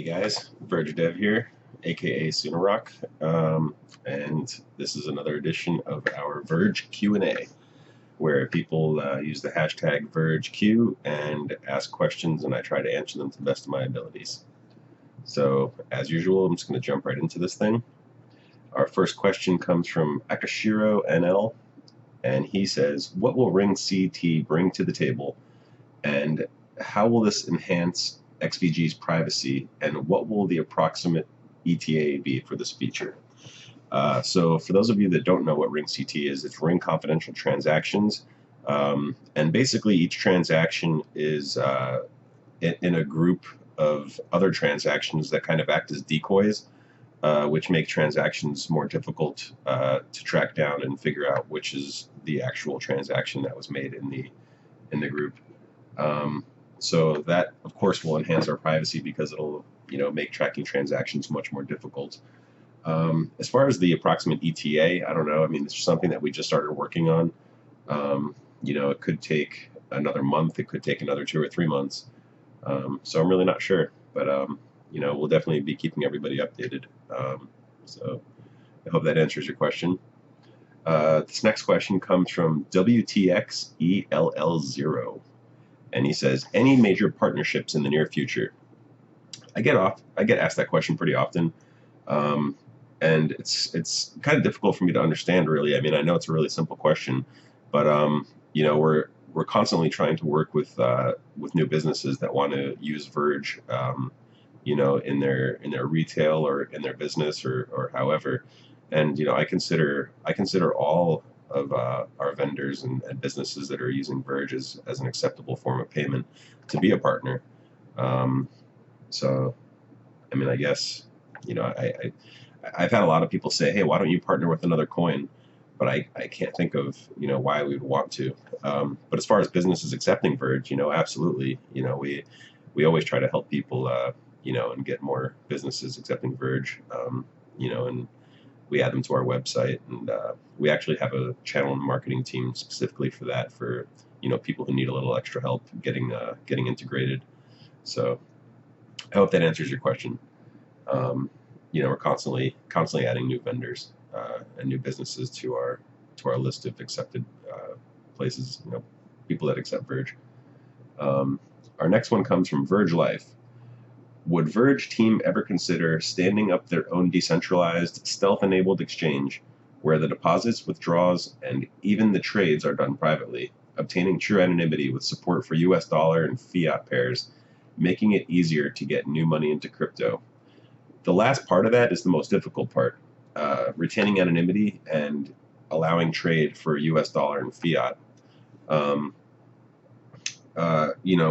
Hey guys, Verge Dev here, aka Sooner Rock, and this is another edition of our Verge Q&A, where people use the hashtag VergeQ and ask questions, and I try to answer them to the best of my abilities. So, as usual, I'm just going to jump right into this thing. Our first question comes from Akashiro NL, and he says, "What will Ring CT bring to the table, and how will this enhance XVG's privacy, and what will the approximate ETA be for this feature?" So for those of you that don't know what Ring CT is, it's Ring Confidential Transactions. And basically each transaction is in a group of other transactions that kind of act as decoys, which make transactions more difficult to track down and figure out which is the actual transaction that was made in the group. So that, of course, will enhance our privacy because it'll, make tracking transactions much more difficult. As far as the approximate ETA, I don't know. I mean, it's something that we just started working on. It could take another month. It could take another 2 or 3 months. So I'm really not sure. But, we'll definitely be keeping everybody updated. So I hope that answers your question. This next question comes from WTXELL0. And he says, "Any major partnerships in the near future?" I get asked that question pretty often, and it's kind of difficult for me to understand, really. I mean, I know it's a really simple question, but we're constantly trying to work with new businesses that want to use Verge, in their retail or in their business or however, and I consider all of our vendors and businesses that are using Verge as an acceptable form of payment to be a partner. So, I mean, I guess, I've had a lot of people say, "Hey, why don't you partner with another coin?" But I can't think of, why we would want to. But as far as businesses accepting Verge, absolutely. We always try to help people, and get more businesses accepting Verge, and we add them to our website, and we actually have a channel and marketing team specifically for that, for people who need a little extra help getting integrated. So I hope that answers your question. We're constantly adding new vendors and new businesses to our list of accepted places, people that accept Verge. Our next one comes from Verge Life. "Would Verge team ever consider standing up their own decentralized, stealth-enabled exchange where the deposits, withdrawals, and even the trades are done privately, obtaining true anonymity with support for US dollar and fiat pairs, making it easier to get new money into crypto?" The last part of that is the most difficult part, retaining anonymity and allowing trade for US dollar and fiat.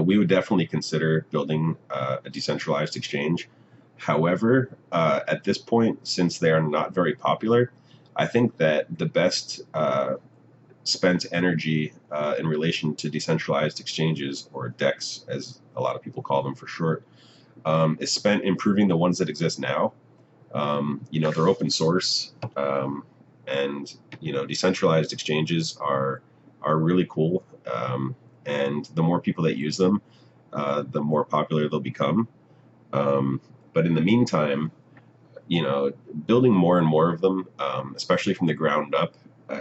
We would definitely consider building a decentralized exchange. However, at this point, since they are not very popular, I think that the best spent energy in relation to decentralized exchanges, or DEX, as a lot of people call them for short, is spent improving the ones that exist now. They're open source, and decentralized exchanges are really cool. And the more people that use them, the more popular they'll become. But in the meantime, building more and more of them, especially from the ground up,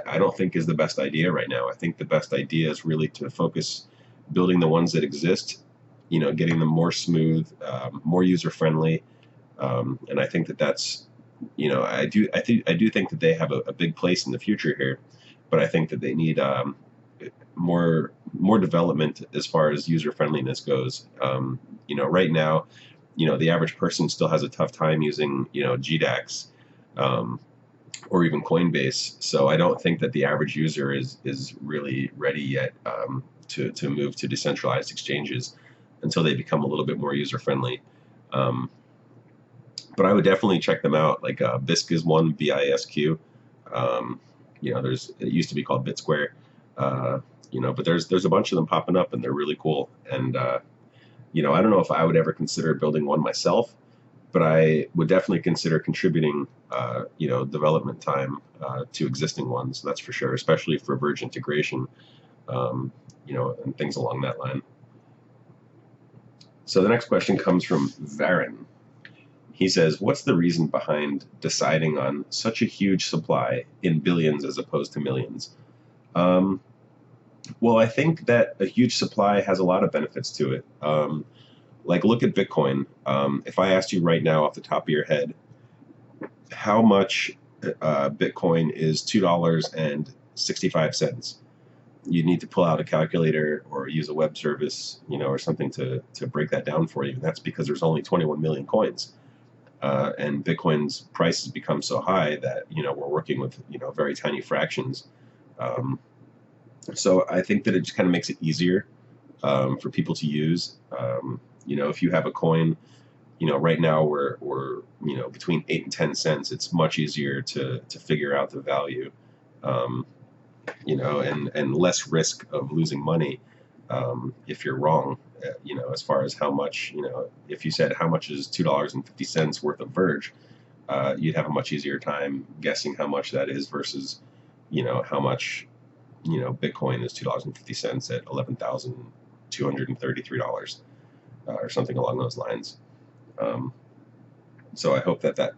I don't think is the best idea right now. I think the best idea is really to focus building the ones that exist, getting them more smooth, more user-friendly. And I think that's, I do think that they have a big place in the future here, but I think that they need more development as far as user friendliness goes. Right now, the average person still has a tough time using, GDAX, or even Coinbase. So I don't think that the average user is really ready yet to move to decentralized exchanges until they become a little bit more user friendly. But I would definitely check them out. Like Bisq is one, BISQ. It used to be called BitSquare. But there's a bunch of them popping up, and they're really cool. And I don't know if I would ever consider building one myself, but I would definitely consider contributing development time to existing ones. That's for sure, especially for Verge integration, and things along that line. So the next question comes from Varen, He says, what's the reason behind deciding on such a huge supply in billions as opposed to millions? Um, well, I think that a huge supply has a lot of benefits to it. Like, look at Bitcoin. If I asked you right now off the top of your head, how much Bitcoin is $2.65, you need to pull out a calculator or use a web service, or something to break that down for you. And that's because there's only 21 million coins. And Bitcoin's price has become so high that, we're working with, very tiny fractions. Um, so I think that it just kind of makes it easier for people to use. If you have a coin, right now we're between 8 and 10 cents. It's much easier to figure out the value, um, and less risk of losing money if you're wrong. As far as how much, if you said how much is $2.50 worth of Verge, you'd have a much easier time guessing how much that is versus, how much, Bitcoin is $2.50 at $11,233 or something along those lines. Um, so I hope that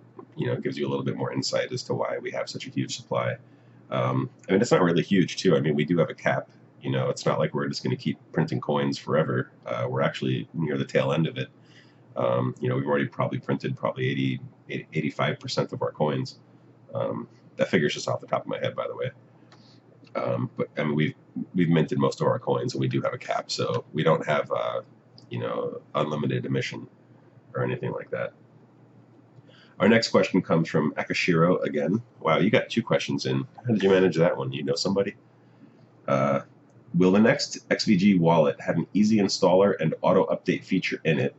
gives you a little bit more insight as to why we have such a huge supply. I mean, it's not really huge, too. I mean, we do have a cap. It's not like we're just going to keep printing coins forever. We're actually near the tail end of it. We've already probably printed 85% of our coins. That figure's just off the top of my head, by the way. But I mean, we've minted most of our coins, and we do have a cap, so we don't have unlimited emission or anything like that. Our next question comes from Akashiro again. Wow, you got 2 questions in. How did you manage that one? You know somebody? Will the next XVG wallet have an easy installer and auto update feature in it?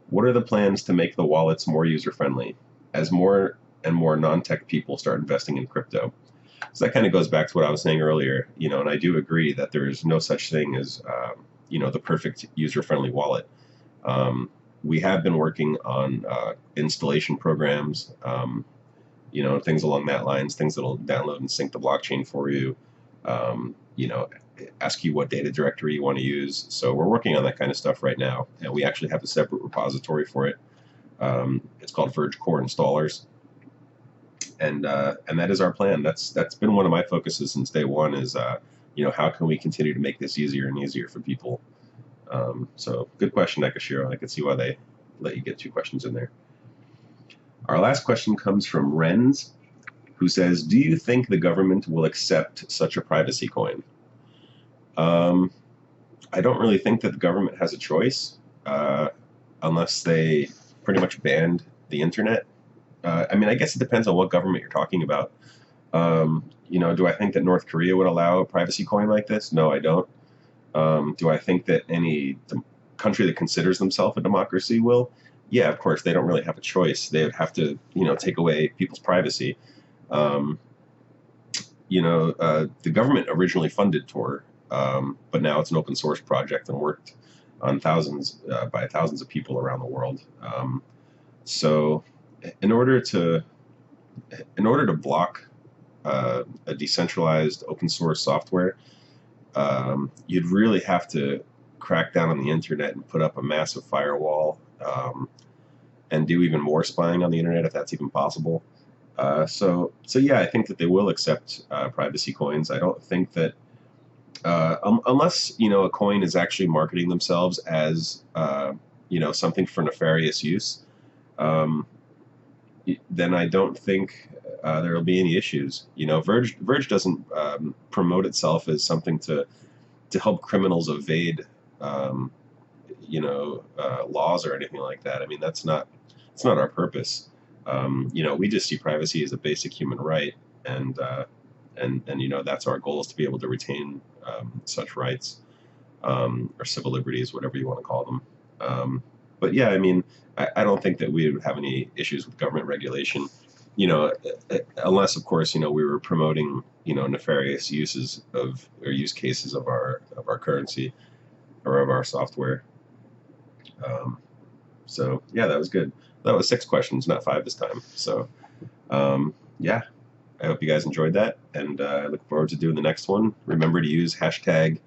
What are the plans to make the wallets more user-friendly as more and more non-tech people start investing in crypto? So that kind of goes back to what I was saying earlier, and I do agree that there is no such thing as, the perfect user-friendly wallet. We have been working on installation programs, things along that lines, things that'll download and sync the blockchain for you, ask you what data directory you want to use. So we're working on that kind of stuff right now, and we actually have a separate repository for it. It's called Verge Core Installers, and that is our plan. That's been one of my focuses since day one. Is how can we continue to make this easier and easier for people? So good question, Ekashiro. I can see why they let you get 2 questions in there. Our last question comes from Renz, who says, do you think the government will accept such a privacy coin? I don't really think that the government has a choice unless they pretty much banned the internet. I mean, I guess it depends on what government you're talking about. Do I think that North Korea would allow a privacy coin like this? No, I don't. Do I think that any country that considers themselves a democracy will? Yeah, of course. They don't really have a choice. They would have to, take away people's privacy. The government originally funded Tor, but now it's an open source project and worked on by thousands of people around the world. So, in order to block a decentralized open source software, you'd really have to crack down on the internet and put up a massive firewall, and do even more spying on the internet if that's even possible. So yeah, I think that they will accept privacy coins. I don't think that unless a coin is actually marketing themselves as something for nefarious use, then I don't think there will be any issues. Verge doesn't promote itself as something to help criminals evade laws or anything like that. I mean, it's not our purpose. We just see privacy as a basic human right, and that's our goal, is to be able to retain such rights, or civil liberties, whatever you want to call them. But yeah, I mean, I don't think that we would have any issues with government regulation, unless, of course, we were promoting, nefarious use cases of our currency or of our software. So yeah, that was good. That was 6 questions, not 5 this time. So yeah, I hope you guys enjoyed that, and I look forward to doing the next one. Remember to use hashtag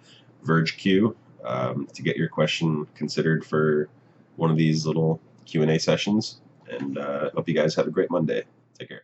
VergeQ to get your question considered for one of these little Q&A sessions. And hope you guys have a great Monday. Take care.